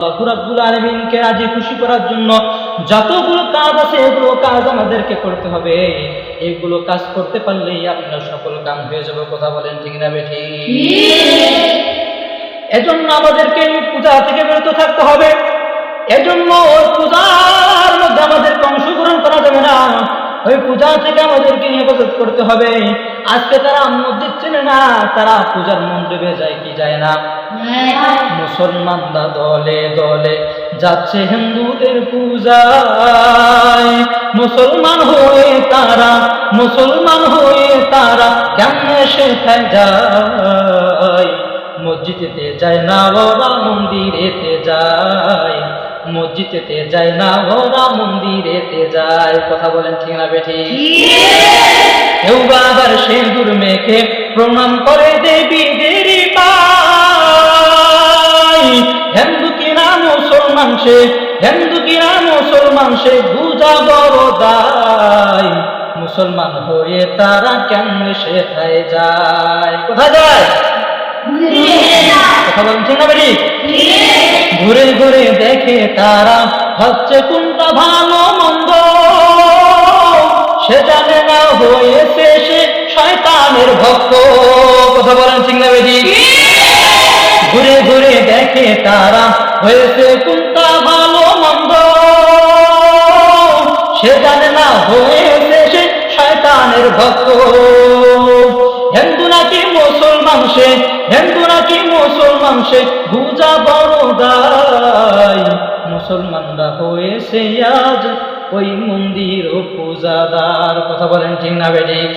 আল্লাহ রাব্বুল আলামিনকে রাজি খুশি করার জন্য যতগুলো কাজ আছে এগুলো কাজ আমাদেরকে করতে হবে। এগুলো কাজ করতে পারলেই আপনার সকল কাম হয়ে যাবে। কথা বলেন ঠিক না বেঠিক? এজন্য আমাদেরকে পূজা থেকে বিরত থাকতে হবে। এজন্য ওই পূজার মধ্যে আমাদেরকে অংশগ্রহণ করা যাবে না। ওই পূজা থেকে আমাদেরকে হেফাজত করতে হবে। আজকে তারা মসজিদ চেনে না, তারা পূজার মন্দিরে যায় কি যায় না? মুসলমানরা দলে দলে যাচ্ছে হিন্দুদের পূজায়। মুসলমান হয়ে তারা কেমনে শেখায় যায়? মসজিদেতে যায় না ওরা মন্দিরেতে যায়, মসজিদেতে যায় না ওরা মন্দিরেতে যায়। কথা বলেন ঠিক না বেঠিক? কেউ আবার সিঁদুর মেখে প্রণাম করে দেবীদের পায়। হিন্দু কিনা মুসলমান সে বুঝা বড় দায়। মুসলমান হয়ে তারা কেমনে শেখায় যায়? কোথায় যায়? কথা বলেন ঠিক না বেঠিক? ঘুরে ঘুরে দেখে তারা হচ্ছে কোনটা ভালো মন্দ, সে জানে না হয়েছে সে শয়তানের ভক্ত। কথা বলেন ঠিক না বেঠিক? ঘুরে ঘুরে দেখে তারা হয়েছে কোনটা ভালো মন্দ, সে জানে না হয়েছে সে শয়তানের ভক্ত। হিন্দু নাকি মুসলমান সে বুঝা বড় দায়। মুসলমানরা হয়েছে আজ ওই মন্দির ও পূজাদার। কথা বলেন ঠিক না বেঠিক?